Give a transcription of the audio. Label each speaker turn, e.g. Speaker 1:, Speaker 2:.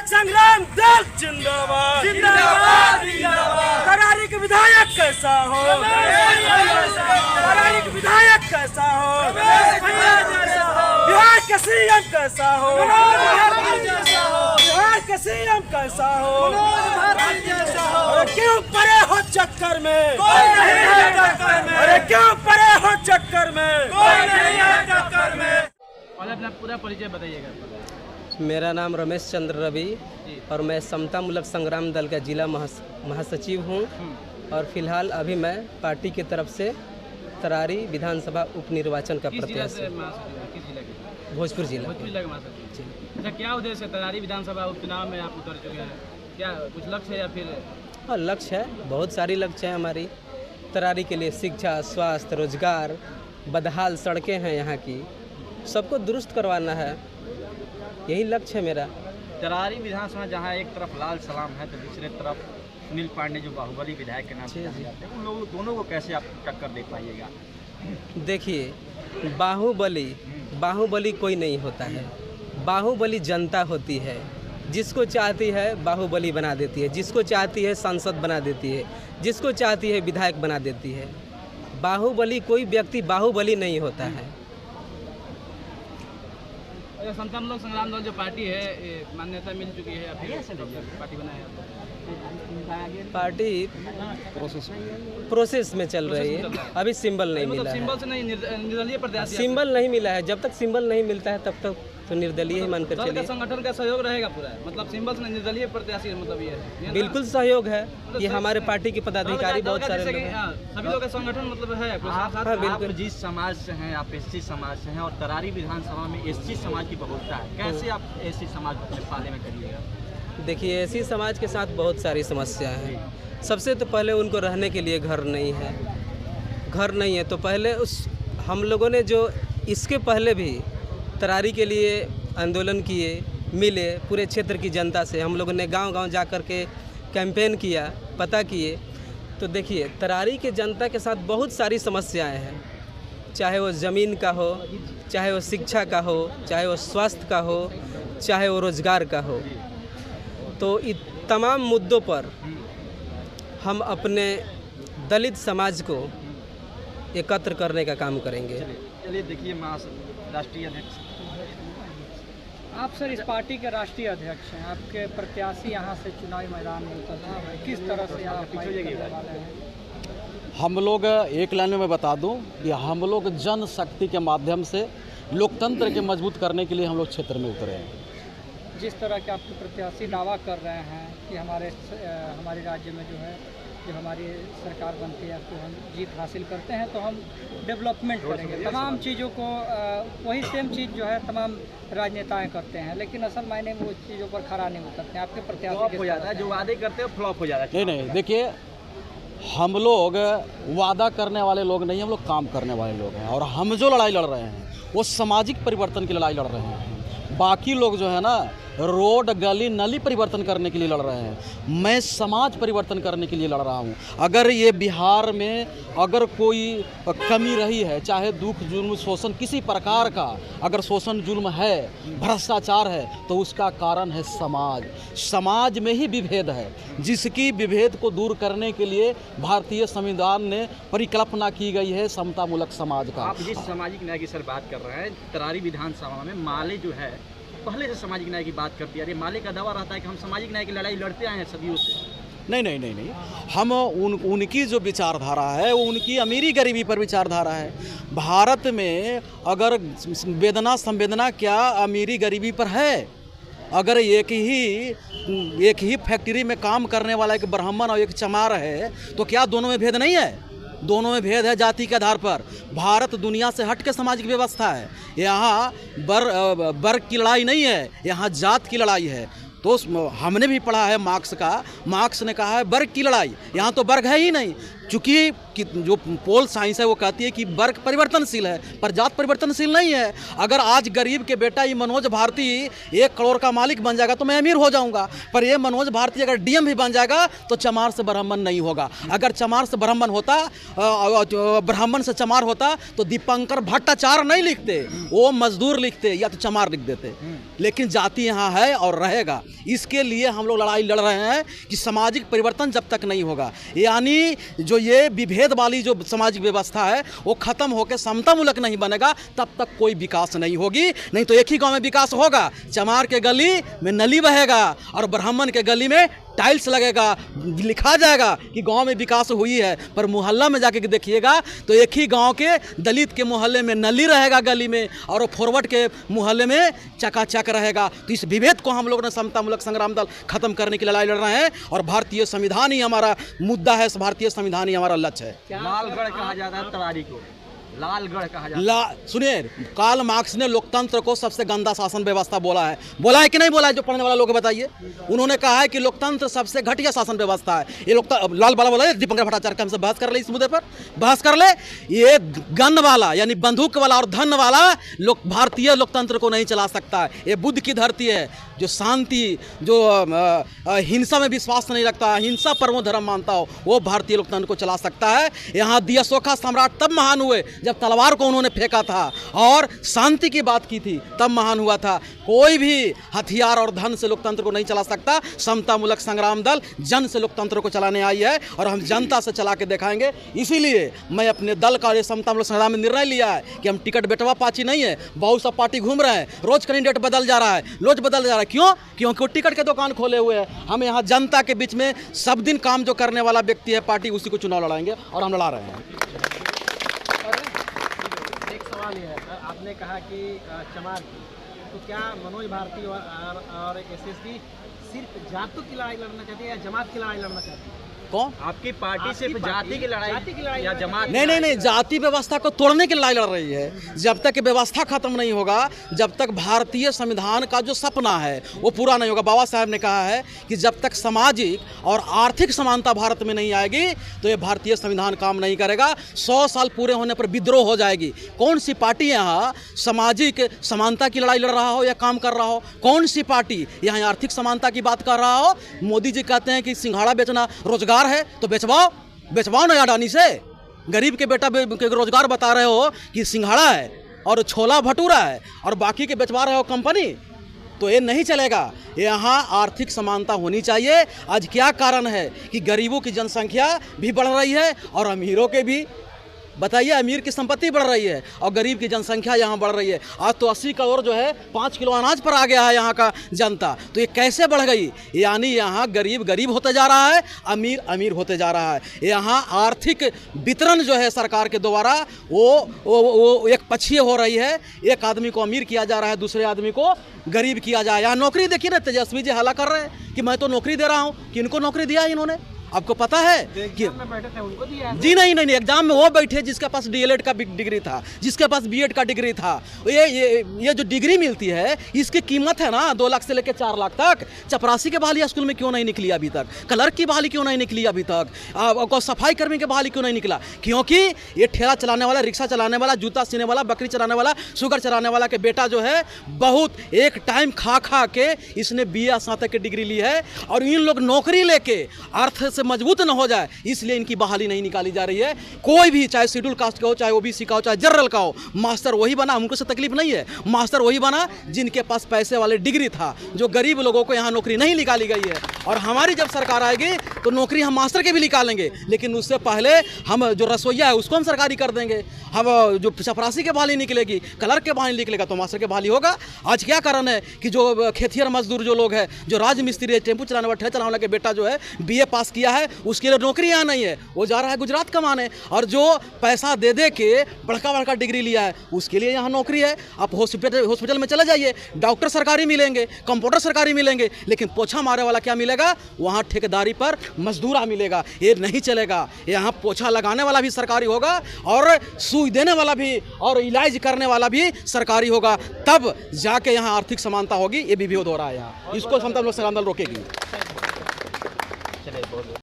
Speaker 1: संग्राम दल जिंदाबाद जिंदाबाद जिंदाबाद। करारी के विधायक कैसा हो, करारी के विधायक कैसा हो, बिहार के सीएम कैसा हो, बिहार के सीएम कैसा हो। अरे क्यों पड़े हो चक्कर में, कोई नहीं है टक्कर में। अरे क्यों पड़े हो चक्कर में, कोई नहीं है टक्कर में।
Speaker 2: और अपना पूरा परिचय बताइएगा।
Speaker 3: मेरा नाम रमेश चंद्र रवि और मैं समतामूलक संग्राम दल का जिला महासचिव हूँ और फिलहाल अभी मैं पार्टी की तरफ से तरारी विधानसभा उपनिर्वाचन का प्रत्याशी हूँ। भोजपुर जिला
Speaker 2: का महासचिव। अच्छा, क्या उद्देश्य है? तरारी विधानसभा उपचुनाव में आप उतर चुके हैं, क्या कुछ लक्ष्य है या फिर?
Speaker 3: हाँ, लक्ष्य है, बहुत सारी लक्ष्य है हमारी। तरारी के लिए शिक्षा, स्वास्थ्य, रोजगार, बदहाल सड़कें हैं यहाँ की, सबको दुरुस्त करवाना है, यही लक्ष्य है मेरा।
Speaker 2: तरारी विधानसभा जहाँ एक तरफ लाल सलाम है तो दूसरे तरफ सुनील पांडे जो बाहुबली विधायक के नाम से जाते हैं, उन लोगों दोनों को कैसे आप टक्कर दे पाइएगा?
Speaker 3: देखिए, बाहुबली कोई नहीं होता है, बाहुबली जनता होती है। जिसको चाहती है बाहुबली बना देती है, जिसको चाहती है सांसद बना देती है, जिसको चाहती है विधायक बना देती है। बाहुबली कोई व्यक्ति बाहुबली नहीं होता है।
Speaker 2: समतामूलक संग्राम दल जो पार्टी है, मान्यता मिल चुकी है या फिर पार्टी बनाया है?
Speaker 3: पार्टी प्रोसेस में चल रही है, अभी सिंबल नहीं मिला है।
Speaker 2: सिंबल से नहीं, निर्दलीय प्रत्याशी।
Speaker 3: सिंबल नहीं मिला है, जब तक सिंबल नहीं मिलता है तब तक तो निर्दलीय ही मानकर
Speaker 2: दल का
Speaker 3: चलिए।
Speaker 2: संगठन का सहयोग रहेगा पूरा, मतलब सिंबल से नहीं, निर्दलीय प्रत्याशी, मतलब ये है।
Speaker 3: बिल्कुल सहयोग है, ये हमारे पार्टी के पदाधिकारी बहुत सारे लोग हैं।
Speaker 2: सभी लोग का संगठन मतलब है।
Speaker 4: आप जिस समाज से हैं, आप एससी समाज से हैं और तरारी विधानसभा में एससी समाज की बहुलता है, कैसे आप एससी समाज को अपने पाले में करिएगा?
Speaker 3: देखिए, एससी समाज के साथ बहुत सारी समस्याएं हैं। सबसे तो पहले उनको रहने के लिए घर नहीं है, तो पहले हम लोगों ने जो इसके पहले भी तरारी के लिए आंदोलन किए, मिले पूरे क्षेत्र की जनता से, हम लोगों ने गांव-गांव जा कर के कैंपेन किया, पता किए। तो देखिए, तरारी के जनता के साथ बहुत सारी समस्याएं हैं, चाहे वो ज़मीन का हो, चाहे वो शिक्षा का हो, चाहे वो स्वास्थ्य का हो, चाहे वो रोजगार का हो। तो इन तमाम मुद्दों पर हम अपने दलित समाज को एकत्र करने का काम करेंगे।
Speaker 4: चलिए देखिए, राष्ट्रीय अध्यक्ष
Speaker 5: आप सर इस पार्टी के राष्ट्रीय अध्यक्ष हैं, आपके प्रत्याशी यहाँ से चुनावी मैदान में उतरना है, किस तरह से आप फाइट करने वाले हैं?
Speaker 6: हम लोग एक लाइन में मैं बता दूं कि हम लोग जनशक्ति के माध्यम से लोकतंत्र के मजबूत करने के लिए हम लोग क्षेत्र में उतरे हैं।
Speaker 5: जिस तरह के आपके प्रत्याशी दावा कर रहे हैं कि हमारे राज्य में जो है, जब हमारी सरकार बनती है तो हम जीत हासिल करते हैं तो हम डेवलपमेंट करेंगे, तमाम चीज़ों को वही सेम चीज़ जो है तमाम राजनेताएं करते हैं, लेकिन असल मायने में वो चीज़ों पर खरा नहीं उतरते हैं। आपके प्रत्याशी
Speaker 4: हो जाता है, जो वादे करते हैं फ्लॉप हो जाता है।
Speaker 6: नहीं, देखिए, हम लोग वादा करने वाले लोग नहीं, हम लोग काम करने वाले लोग हैं। और हम जो लड़ाई लड़ रहे हैं वो सामाजिक परिवर्तन की लड़ाई लड़ रहे हैं। बाकी लोग जो है ना, रोड गली नली परिवर्तन करने के लिए लड़ रहे हैं, मैं समाज परिवर्तन करने के लिए लड़ रहा हूँ। अगर ये बिहार में अगर कोई कमी रही है, चाहे दुख जुल्म शोषण किसी प्रकार का अगर शोषण जुल्म है, भ्रष्टाचार है, तो उसका कारण है समाज में ही विभेद है, जिसकी विभेद को दूर करने के लिए भारतीय संविधान ने परिकल्पना की गई है समतामूलक समाज का।
Speaker 4: आप जिस सामाजिक न्याय की सर बात कर रहे हैं, तरारी विधानसभा में माले जो है पहले से सामाजिक न्याय की बात करती है। माले का दावा रहता है कि हम सामाजिक न्याय की लड़ाई लड़ते आए हैं सदियों से।
Speaker 6: नहीं, हम उनकी जो विचारधारा है वो उनकी अमीरी गरीबी पर विचारधारा है। भारत में अगर वेदना संवेदना क्या अमीरी गरीबी पर है? अगर एक ही फैक्ट्री में काम करने वाला एक ब्राह्मण और एक चमार है तो क्या दोनों में भेद नहीं है? दोनों में भेद है जाति के आधार पर। भारत दुनिया से हट के सामाजिक व्यवस्था है। यहाँ वर्ग की लड़ाई नहीं है, यहाँ जात की लड़ाई है। तो हमने भी पढ़ा है मार्क्स ने कहा है वर्ग की लड़ाई, यहाँ तो वर्ग है ही नहीं। चूँकि जो पोल साइंस है वो कहती है कि वर्ग परिवर्तनशील है पर जात परिवर्तनशील नहीं है। अगर आज गरीब के बेटा ये मनोज भारती 1 करोड़ का मालिक बन जाएगा तो मैं अमीर हो जाऊंगा, पर ये मनोज भारती अगर डीएम भी बन जाएगा तो चमार से ब्राह्मण नहीं होगा। अगर चमार से ब्राह्मण होता, ब्राह्मण से चमार होता तो दीपंकर भट्टाचार्य नहीं लिखते, वो मजदूर लिखते या तो चमार लिख देते। लेकिन जाति यहाँ है और रहेगा, इसके लिए हम लोग लड़ाई लड़ रहे हैं कि सामाजिक परिवर्तन जब तक नहीं होगा, यानी जो ये विभेद वाली जो सामाजिक व्यवस्था है वो खत्म होकर समतामूलक नहीं बनेगा, तब तक कोई विकास नहीं होगी। नहीं तो एक ही गांव में विकास होगा, चमार के गली में नली बहेगा और ब्राह्मण के गली में टाइल्स लगेगा, लिखा जाएगा कि गांव में विकास हुई है, पर मोहल्ला में जाके देखिएगा तो एक ही गांव के दलित के मोहल्ले में नली रहेगा गली में और फॉरवर्ड के मोहल्ले में चकाचक रहेगा। तो इस विभेद को हम लोग ने समतामूलक संग्राम दल खत्म करने की लड़ाई लड़ रहे हैं और भारतीय संविधान ही हमारा मुद्दा है, भारतीय संविधान ही हमारा लक्ष्य है।
Speaker 4: लालगढ़ कहा जाता है तरारी को, लालगढ़ कहा जाता है।
Speaker 6: सुनिए, कार्ल मार्क्स ने लोकतंत्र को सबसे गंदा शासन व्यवस्था बोला है कि नहीं बोला है? जो पढ़ने वाला लोग बताइए। उन्होंने कहा है कि लोकतंत्र सबसे घटिया शासन व्यवस्था है। ये लोकतंत्र लाल वाला बोला, दीपंकर भट्टाचार्य हमसे बहस कर ले, इस मुद्दे पर बहस कर ले। ये गन वाला यानी बंदूक वाला और धन वाला भारतीय लोकतंत्र को नहीं चला सकता है। ये बुद्ध की धरती है जो शांति, जो हिंसा में विश्वास नहीं रखता, हिंसा परमो धर्म मानता हो, वो भारतीय लोकतंत्र को चला सकता है। यहाँ अशोका सम्राट तब महान हुए जब तलवार को उन्होंने फेंका था और शांति की बात की थी, तब महान हुआ था। कोई भी हथियार और धन से लोकतंत्र को नहीं चला सकता। समतामूलक संग्राम दल जन से लोकतंत्र को चलाने आई है और हम जनता से चला के दिखाएंगे। इसीलिए मैं अपने दल का समतामूलक संग्राम में निर्णय लिया है कि हम टिकट बेटवा पाची नहीं है, बहुत सा पार्टी घूम रहे हैं, रोज कैंडिडेट बदल जा रहा है, रोज बदल जा रहा है। क्यों? क्योंकि वो टिकट के दुकान खोले हुए हैं। हम यहाँ जनता के बीच में सब दिन काम जो करने वाला व्यक्ति है पार्टी, उसी को चुनाव लड़ाएंगे और हम लड़ा रहे हैं।
Speaker 4: एक सवाल ये है, आपने कहा कि चमार की, तो क्या मनोज भारती और एसएसपी सिर्फ जातों की लड़ाई लड़ना चाहती है या जमात की लड़ाई लड़ना चाहती है?
Speaker 6: कौन?
Speaker 4: आपकी पार्टी सिर्फ जाति की लड़ाई या जमात?
Speaker 6: नहीं, जाति व्यवस्था को तोड़ने की लड़ाई लड़ रही है। जब तक व्यवस्था खत्म नहीं होगा, जब तक भारतीय संविधान का जो सपना है वो पूरा नहीं होगा। बाबा साहब ने कहा है कि जब तक सामाजिक और आर्थिक समानता भारत में नहीं आएगी तो ये भारतीय संविधान काम नहीं करेगा। 100 साल पूरे होने पर विद्रोह हो जाएगी। कौन सी पार्टी यहाँ सामाजिक समानता की लड़ाई लड़ रहा हो या काम कर रहा हो? कौन सी पार्टी यहाँ आर्थिक समानता की बात कर रहा हो? मोदी जी कहते हैं कि सिंघाड़ा बेचना रोजगार है तो बेचवाओ ना अडानी से। गरीब के बेटा के रोजगार बता रहे हो कि सिंघाड़ा है और छोला भटूरा है और बाकी के बेचवा रहे हो कंपनी, तो ये नहीं चलेगा। यहाँ आर्थिक समानता होनी चाहिए। आज क्या कारण है कि गरीबों की जनसंख्या भी बढ़ रही है और अमीरों के भी? बताइए, अमीर की संपत्ति बढ़ रही है और गरीब की जनसंख्या यहाँ बढ़ रही है। आज तो 80 करोड़ जो है 5 किलो अनाज पर आ गया है यहाँ का जनता, तो ये कैसे बढ़ गई? यानी यहाँ गरीब होते जा रहा है, अमीर होते जा रहा है। यहाँ आर्थिक वितरण जो है सरकार के द्वारा वो एक पक्षीय हो रही है। एक आदमी को अमीर किया जा रहा है, दूसरे आदमी को गरीब किया जा रहा है। यहाँ नौकरी देखिए ना, तेजस्वी जी हल्ला कर रहे हैं कि मैं तो नौकरी दे रहा हूँ। किनको नौकरी दिया है इन्होंने? आपको पता है कि
Speaker 4: बैठे थे उनको दिया?
Speaker 6: जी नहीं, एग्जाम में वो बैठे जिसके पास डीएलएड का डिग्री था, जिसके पास बीएड का डिग्री था। ये जो डिग्री मिलती है इसकी कीमत है ना 2 लाख से लेकर 4 लाख तक। चपरासी के बहाली स्कूल में क्यों नहीं निकली अभी तक? क्लर्क की बहाली क्यों नहीं निकली अभी तक? सफाई कर्मी के बहाली क्यों नहीं निकला? क्योंकि ये ठेला चलाने वाला, रिक्शा चलाने वाला, जूता सीने वाला, बकरी चलाने वाला, शुगर चलाने वाला के बेटा जो है बहुत एक टाइम खा के इसने BA स्नातक की डिग्री ली है और इन लोग नौकरी लेके अर्थ से मजबूत न हो जाए इसलिए इनकी बहाली नहीं निकाली जा रही है। कोई भी, चाहे शेड्यूल कास्ट का हो, चाहे ओबीसी का हो, चाहे जनरल का हो, मास्टर वही बना। हमको से तकलीफ नहीं है, मास्टर वही बना जिनके पास पैसे वाले डिग्री था। जो गरीब लोगों को यहाँ नौकरी नहीं निकाली गई है। और हमारी जब सरकार आएगी तो नौकरी हम मास्टर के भी निकालेंगे, लेकिन उससे पहले हम जो रसोईया है उसको हम सरकारी कर देंगे। हम जो चपरासी के बहाली निकलेगी, क्लर्क के बहाली निकलेगा तो मास्टर के बहाली होगा। आज क्या कारण है कि जो खेतिहर मजदूर जो लोग हैं, जो राज मिस्त्री है, टेम्पू चलाने वाला, ठेला चलाने वाला के बेटा जो है BA पास किया है, उसके लिए नौकरी यहाँ नहीं है, वो जा रहा है गुजरात कमाने। और जो पैसा दे के बड़का डिग्री लिया है उसके लिए यहाँ नौकरी है। आप हॉस्पिटल में चले जाइए, डॉक्टर सरकारी मिलेंगे, कंपाउंडर सरकारी मिलेंगे, लेकिन पोछा मारे वाला क्या मिलेगा? वहाँ ठेकेदारी पर मजदूरा मिलेगा। ये नहीं चलेगा। यहाँ पोछा लगाने वाला भी सरकारी होगा और सुई देने वाला भी और इलाज करने वाला भी सरकारी होगा, तब जाके यहाँ आर्थिक समानता होगी। ये भी विरोध हो रहा है यहाँ, इसको समता लोक संग्राम दल रोकेगी।